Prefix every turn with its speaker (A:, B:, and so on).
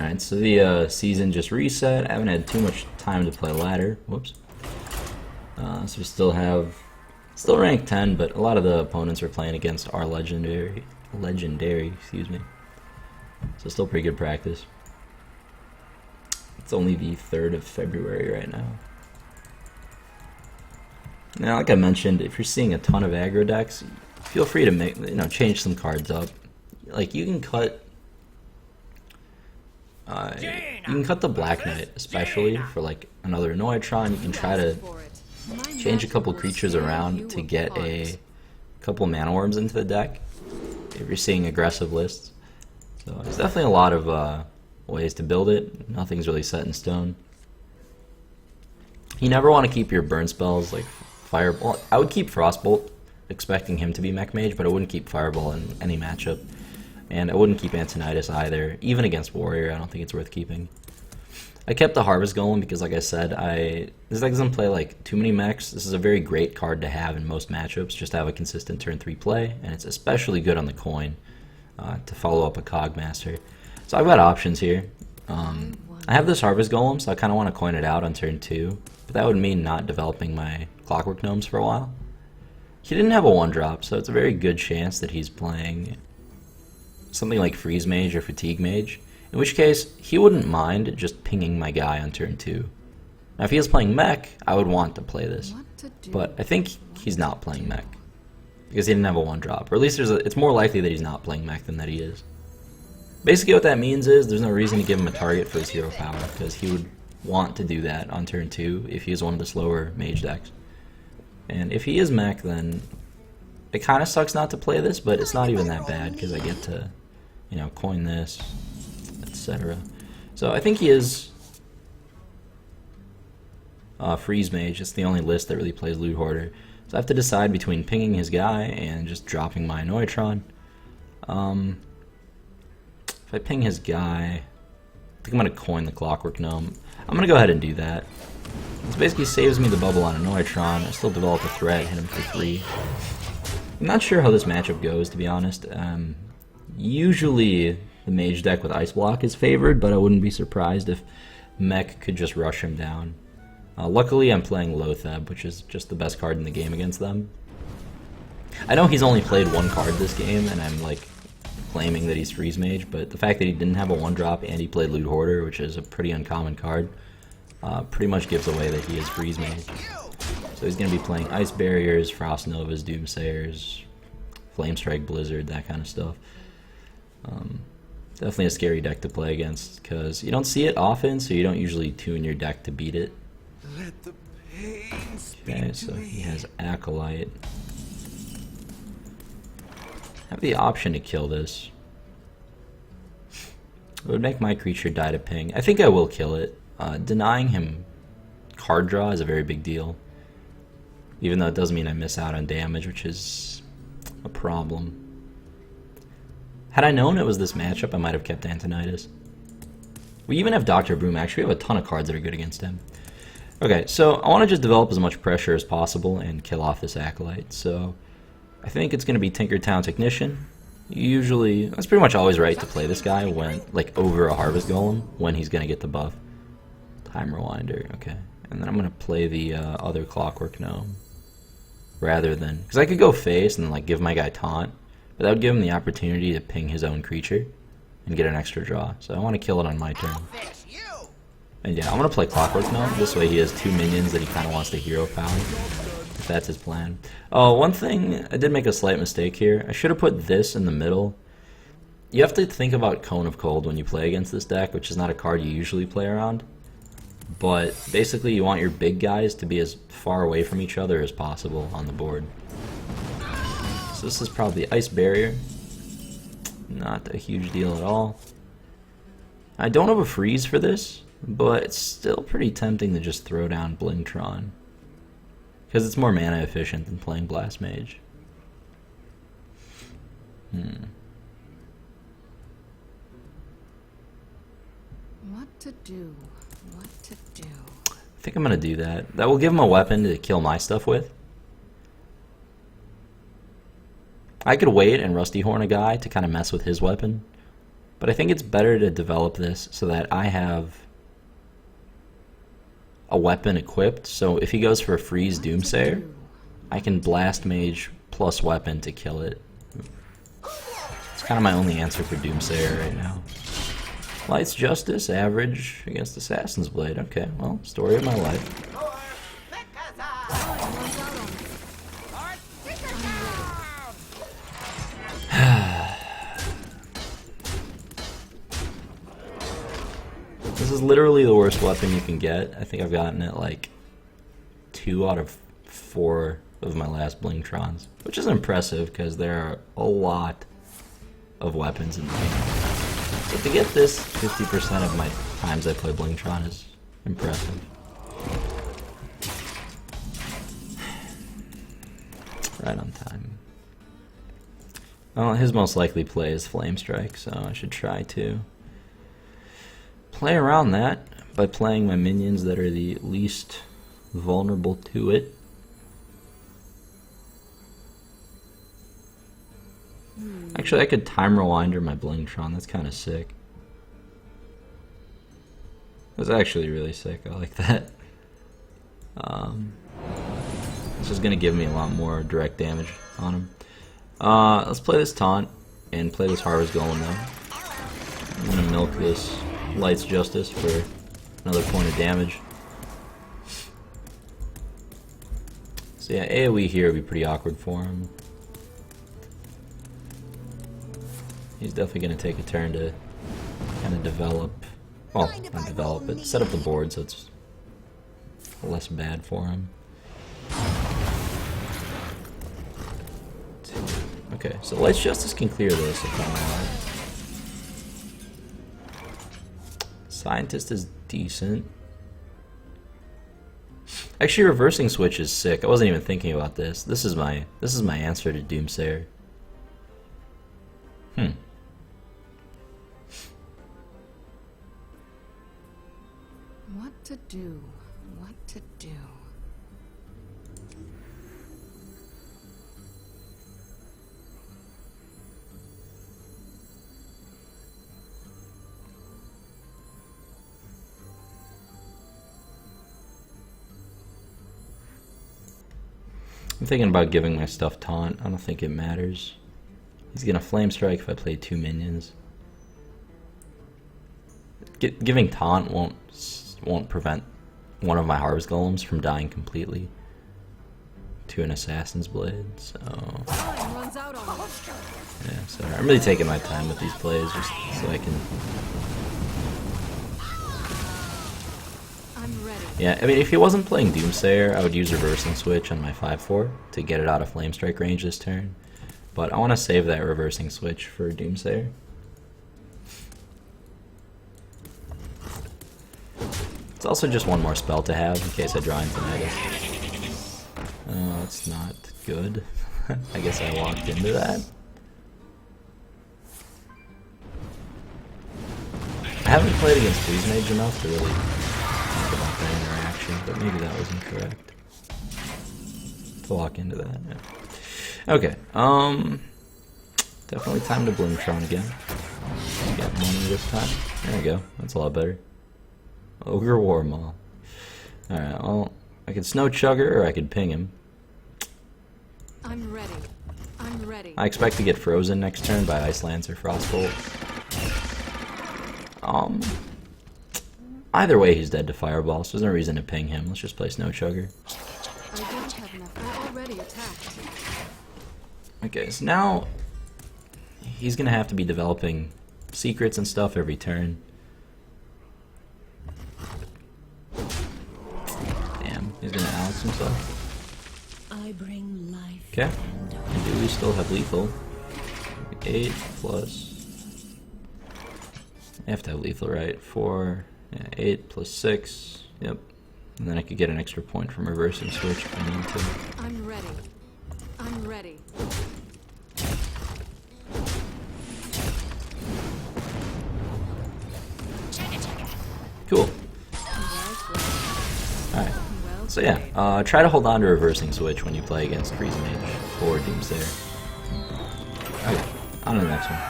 A: Alright, so the season just reset. I haven't had too much time to play ladder. Whoops. So we still rank 10, but a lot of the opponents we're playing against are legendary, excuse me. So still pretty good practice. It's only the 3rd of February right now. Now, like I mentioned, if you're seeing a ton of aggro decks, feel free to make, change some cards up. Like you can cut the Black Knight, especially for like another Annoyatron. You can try to change a couple creatures around to get a couple mana worms into the deck if you're seeing aggressive lists. So there's definitely a lot of ways to build it. Nothing's really set in stone. You never want to keep your burn spells like Fireball. I would keep Frostbolt, expecting him to be Mech Mage, but I wouldn't keep Fireball in any matchup. And I wouldn't keep Antonidas either. Even against Warrior, I don't think it's worth keeping. I kept the Harvest Golem because, like I said, this deck doesn't play like too many mechs. This is a very great card to have in most matchups, just to have a consistent turn 3 play, and it's especially good on the coin to follow up a Cogmaster. So I've got options here. I have this Harvest Golem, so I kind of want to coin it out on turn 2, but that would mean not developing my Clockwork Gnomes for a while. He didn't have a 1-drop, so it's a very good chance that he's playing something like Freeze Mage or Fatigue Mage, in which case he wouldn't mind just pinging my guy on turn 2. Now if he was playing Mech, I would want to play this, but I think he's not playing Mech because he didn't have a 1-drop, or at least it's more likely that he's not playing Mech than that he is. Basically what that means is there's no reason to give him a target for his hero power, because he would want to do that on turn 2 if he is one of the slower Mage decks. And if he is Mech, then it kind of sucks not to play this, but it's not even that bad because I get to, coin this, etc. So I think he is Freeze Mage. It's the only list that really plays Loot Hoarder. So I have to decide between pinging his guy and just dropping my Annoyatron. If I ping his guy, I think I'm going to coin the Clockwork Gnome. I'm going to go ahead and do that. This basically saves me the bubble on Annoyatron. I still develop a threat, hit him for 3. I'm not sure how this matchup goes, to be honest. Usually the Mage deck with Ice Block is favored, but I wouldn't be surprised if Mech could just rush him down. Luckily I'm playing Lotheb, which is just the best card in the game against them. I know he's only played 1 card this game, and I'm like claiming that he's Freeze Mage, but the fact that he didn't have a 1-drop and he played Loot Hoarder, which is a pretty uncommon card, pretty much gives away that he is Freeze Mage. So he's going to be playing Ice Barriers, Frost Novas, Doomsayers, Flamestrike, Blizzard, that kind of stuff. Definitely a scary deck to play against because you don't see it often, so you don't usually tune your deck to beat it. Okay, so he has Acolyte. I have the option to kill this. It would make my creature die to ping. I think I will kill it. Denying him card draw is a very big deal. Even though it does mean I miss out on damage, which is a problem. Had I known it was this matchup, I might have kept Antonidas. We even have Dr. Broom. Actually, we have a ton of cards that are good against him. Okay, so I want to just develop as much pressure as possible and kill off this Acolyte. So I think it's going to be Tinkertown Technician. Usually, that's pretty much always right to play this guy when, like, over a Harvest Golem when he's going to get the buff. Time Rewinder, okay. And then I'm going to play the other Clockwork Gnome. Rather than, because I could go face and like give my guy taunt, but that would give him the opportunity to ping his own creature and get an extra draw. So I want to kill it on my turn. And yeah, I'm going to play Clockwork Gnome. This way he has 2 minions that he kind of wants to hero power, if that's his plan. Oh, one thing, I did make a slight mistake here. I should have put this in the middle. You have to think about Cone of Cold when you play against this deck, which is not a card you usually play around. But basically you want your big guys to be as far away from each other as possible on the board. So this is probably Ice Barrier. Not a huge deal at all. I don't have a freeze for this, but it's still pretty tempting to just throw down Blingtron, because it's more mana efficient than playing Blast Mage.
B: What to do? What to do?
A: I think I'm gonna do that. That will give him a weapon to kill my stuff with. I could wait and Rusty Horn a guy to kind of mess with his weapon, But I think it's better to develop this so that I have a weapon equipped. So if he goes for a freeze Doomsayer, I can blast Mage plus weapon to kill it. It's kind of my only answer for Doomsayer right now. Light's Justice, average against Assassin's Blade. Okay, well, story of my life. This is literally the worst weapon you can get. I think I've gotten it like 2 out of 4 of my last Blingtrons, which is impressive because there are a lot of weapons in the game. So to get this 50% of my times I play Blingtron is impressive. Right on time. Well, his most likely play is Flame Strike, so I should try to play around that by playing my minions that are the least vulnerable to it. Actually, I could time rewinder my Blingtron. That's kind of sick. That's actually really sick. I like that. This is going to give me a lot more direct damage on him. Let's play this taunt and play this Harvest Golem though. I'm going to milk this Light's Justice for another point of damage. So yeah, AoE here would be pretty awkward for him. He's definitely going to take a turn to kind of develop, well, not develop, but set up the board so it's less bad for him. Okay, so Light's Justice can clear this if I'm allowed. Scientist is decent. Actually, Reversing Switch is sick. I wasn't even thinking about this. This is my answer to Doomsayer.
B: What to do? What to do?
A: I'm thinking about giving my stuff taunt. I don't think it matters. He's gonna Flame Strike if I play 2 minions. Giving taunt won't prevent one of my Harvest Golems from dying completely to an Assassin's Blade. So yeah, so I'm really taking my time with these plays just so I can. Yeah, I mean, if he wasn't playing Doomsayer, I would use Reversing Switch on my 5/4 to get it out of Flame Strike range this turn. But I want to save that Reversing Switch for Doomsayer. It's also just one more spell to have in case I draw Infinitus. Oh, that's not good. I guess I walked into that. I haven't played against Freeze Mage enough to really think about that interaction, but maybe that was incorrect. To walk into that, yeah. Okay, definitely time to Blingtron again. Get money this time. There we go, that's a lot better. Ogre Warmaw. Alright, well, I could Snow Chugger or I could ping him.
B: I'm ready. I'm ready.
A: I expect to get frozen next turn by Ice Lance or Frostbolt. Either way, he's dead to Fireball, so there's no reason to ping him. Let's just play Snow Chugger.
B: I don't have enough. We're already attacked.
A: Okay, so now he's gonna have to be developing secrets and stuff every turn. Damn, he's gonna Alex himself.
C: I bring life.
A: Okay, and do we still have lethal? 8 plus. I have to have lethal, right? 4, yeah, 8 plus 6. Yep. And then I could get an extra point from Reversing Switch if I need to.
B: I'm ready. I'm ready.
A: Cool. Alright. So yeah, try to hold on to Reversing Switch when you play against Freeze Mage or Doomsayer. Okay, on to the next one.